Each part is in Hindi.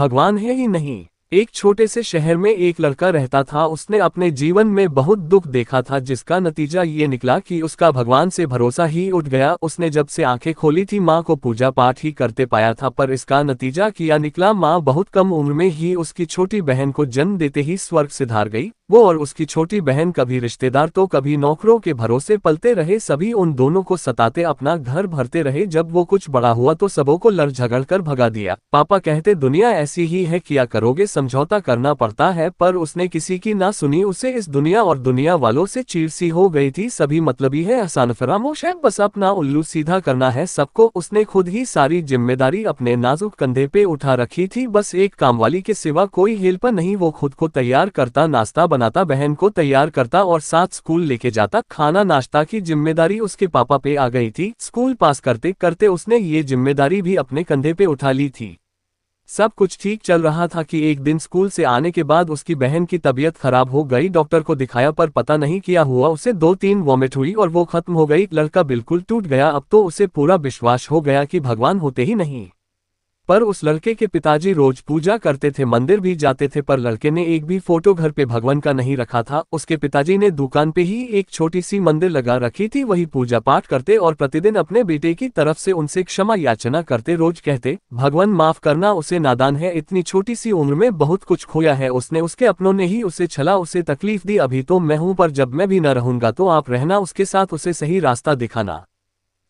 भगवान है ही नहीं। एक छोटे से शहर में एक लड़का रहता था। उसने अपने जीवन में बहुत दुख देखा था, जिसका नतीजा ये निकला कि उसका भगवान से भरोसा ही उठ गया। उसने जब से आंखें खोली थी माँ को पूजा पाठ ही करते पाया था, पर इसका नतीजा क्या निकला, माँ बहुत कम उम्र में ही उसकी छोटी बहन को जन्म देते ही स्वर्ग सिधार गई। वो और उसकी छोटी बहन कभी रिश्तेदार तो कभी नौकरों के भरोसे पलते रहे। सभी उन दोनों को सताते अपना घर भरते रहे। जब वो कुछ बड़ा हुआ तो सबों को लड़ झगड़ कर भगा दिया। पापा कहते दुनिया ऐसी ही है, किया करोगे, समझौता करना पड़ता है। पर उसने किसी की ना सुनी। उसे इस दुनिया और दुनिया वालों से चिढ़ सी हो गई थी। सभी मतलबी है, आसान फरामोश है, बस अपना उल्लू सीधा करना है सबको। उसने खुद ही सारी जिम्मेदारी अपने नाजुक कंधे पे उठा रखी थी। बस एक कामवाली के सिवा कोई हेल्पर नहीं। वो खुद को तैयार करता, नाश्ता बनाता, बहन को तैयार करता और साथ स्कूल लेके जाता। खाना नाश्ता की जिम्मेदारी उसके पापा पे आ गई थी। स्कूल पास करते करते उसने ये जिम्मेदारी भी अपने कंधे पे उठा ली थी। सब कुछ ठीक चल रहा था कि एक दिन स्कूल से आने के बाद उसकी बहन की तबीयत खराब हो गई। डॉक्टर को दिखाया पर पता नहीं क्या हुआ, उसे 2-3 वॉमिट हुई और वो खत्म हो गई। लड़का बिल्कुल टूट गया। अब तो उसे पूरा विश्वास हो गया कि भगवान होते ही नहीं। पर उस लड़के के पिताजी रोज पूजा करते थे, मंदिर भी जाते थे, पर लड़के ने एक भी फोटो घर पे भगवान का नहीं रखा था। उसके पिताजी ने दुकान पे ही एक छोटी सी मंदिर लगा रखी थी, वही पूजा पाठ करते और प्रतिदिन अपने बेटे की तरफ से उनसे क्षमा याचना करते। रोज कहते भगवान माफ करना, उसे नादान है, इतनी छोटी सी उम्र में बहुत कुछ खोया है उसने। उसके अपनों ने ही उसे छला, उसे तकलीफ दी। अभी तो मैं हूं, पर जब मैं भी न रहूंगा तो आप रहना उसके साथ, उसे सही रास्ता दिखाना।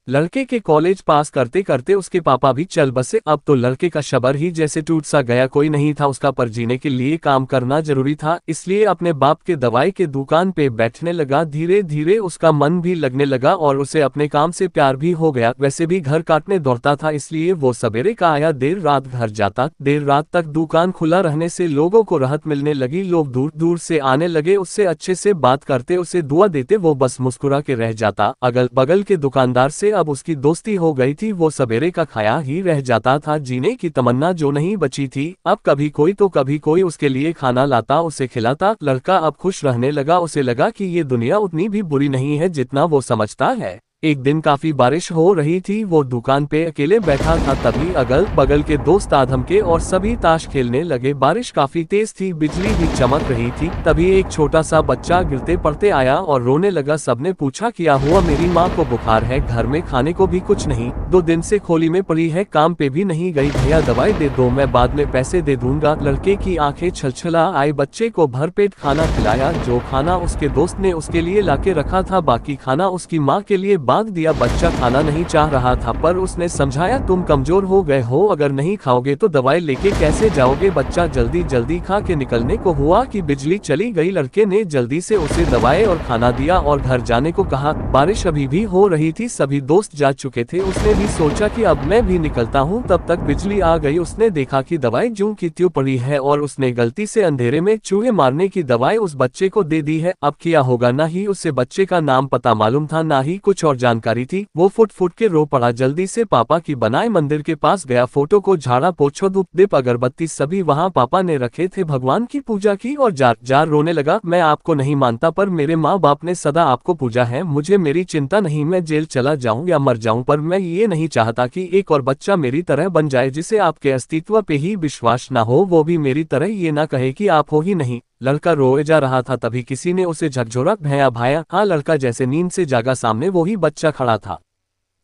लड़के के कॉलेज पास करते करते उसके पापा भी चल बसे। अब तो लड़के का शबर ही जैसे टूट सा गया। कोई नहीं था उसका, पर जीने के लिए काम करना जरूरी था, इसलिए अपने बाप के दवाई के दुकान पे बैठने लगा। धीरे धीरे उसका मन भी लगने लगा और उसे अपने काम से प्यार भी हो गया। वैसे भी घर काटने दौड़ता था, इसलिए वो सवेरे का आया, देर रात घर जाता। देर रात तक दुकान खुला रहने से लोगों को राहत मिलने लगी। लोग दूर दूर से आने लगे, उससे अच्छे से बात करते, उसे दुआ देते, वो बस मुस्कुरा के रह जाता। अगल बगल के दुकानदार से अब उसकी दोस्ती हो गई थी। वो सवेरे का खाया ही रह जाता था, जीने की तमन्ना जो नहीं बची थी। अब कभी कोई तो कभी कोई उसके लिए खाना लाता, उसे खिलाता। लड़का अब खुश रहने लगा। उसे लगा कि ये दुनिया उतनी भी बुरी नहीं है जितना वो समझता है। एक दिन काफी बारिश हो रही थी। वो दुकान पे अकेले बैठा था, तभी अगल बगल के दोस्त आ धमके और सभी ताश खेलने लगे। बारिश काफी तेज थी, बिजली भी चमक रही थी। तभी एक छोटा सा बच्चा गिरते पड़ते आया और रोने लगा। सबने पूछा क्या हुआ? मेरी माँ को बुखार है, घर में खाने को भी कुछ नहीं, 2 दिन से खोली में पड़ी है, काम पे भी नहीं गई। भैया दवाई दे दो, मैं बाद में पैसे दे दूंगा। लड़के की आंखें छलछला आई। बच्चे को भरपेट खाना खिलाया। जो खाना उसके दोस्त ने उसके लिए लाके रखा था, बाकी खाना उसकी माँ के लिए बांध दिया। बच्चा खाना नहीं चाह रहा था, पर उसने समझाया तुम कमजोर हो गए हो, अगर नहीं खाओगे तो दवाई लेके कैसे जाओगे? बच्चा जल्दी जल्दी खा के निकलने को हुआ कि बिजली चली गई। लड़के ने जल्दी से उसे दवाई और खाना दिया और घर जाने को कहा। बारिश अभी भी हो रही थी, सभी दोस्त जा चुके थे। उसने भी सोचा कि अब मैं भी निकलता हूँ, तब तक बिजली आ गई। उसने देखा कि दवाई ज्यों की त्यों पड़ी है और उसने गलती से अंधेरे में चूहे मारने की दवाई उस बच्चे को दे दी है। अब क्या होगा? ना ही उसे बच्चे का नाम पता मालूम था, ना ही कुछ और जानकारी थी। वो फुट फुट के रो पड़ा। जल्दी से पापा की बनाए मंदिर के पास गया, फोटो को झाड़ा पोछो, धूप दीप अगरबत्ती सभी वहाँ पापा ने रखे थे। भगवान की पूजा की और जार जार रोने लगा। मैं आपको नहीं मानता, पर मेरे माँ बाप ने सदा आपको पूजा है, मुझे मेरी चिंता नहीं, मैं जेल चला जाऊं या मर जाऊं, पर मैं ये नहीं चाहता कि एक और बच्चा मेरी तरह बन जाए, जिसे आपके अस्तित्व पे ही विश्वास ना हो, वो भी मेरी तरह ये ना कहे कि आप हो ही नहीं। लड़का रोए जा रहा था, तभी किसी ने उसे झकझोरा, भैया भाया। हाँ, लड़का जैसे नींद से जागा, सामने वो ही बच्चा खड़ा था।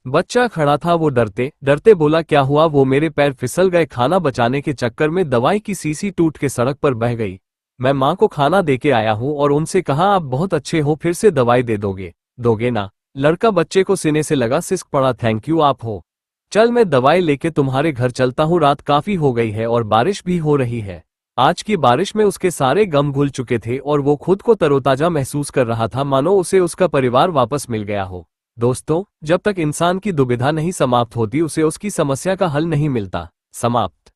बच्चा खड़ा था, वो डरते डरते बोला क्या हुआ? वो मेरे पैर फिसल गए, खाना बचाने के चक्कर में दवाई की शीशी टूट के सड़क पर बह गई। मैं माँ को खाना देके आया हूँ और उनसे कहा आप बहुत अच्छे हो, फिर से दवाई दे दोगे ना? लड़का बच्चे को सीने से लगा, सिसक पड़ा, थैंक यू, आप हो। चल मैं दवाई लेके तुम्हारे घर चलता हूँ, रात काफी हो गई है और बारिश भी हो रही है। आज की बारिश में उसके सारे गम भूल चुके थे और वो खुद को तरोताजा महसूस कर रहा था, मानो उसे उसका परिवार वापस मिल गया हो। दोस्तों, जब तक इंसान की दुविधा नहीं समाप्त होती, उसे उसकी समस्या का हल नहीं मिलता। समाप्त।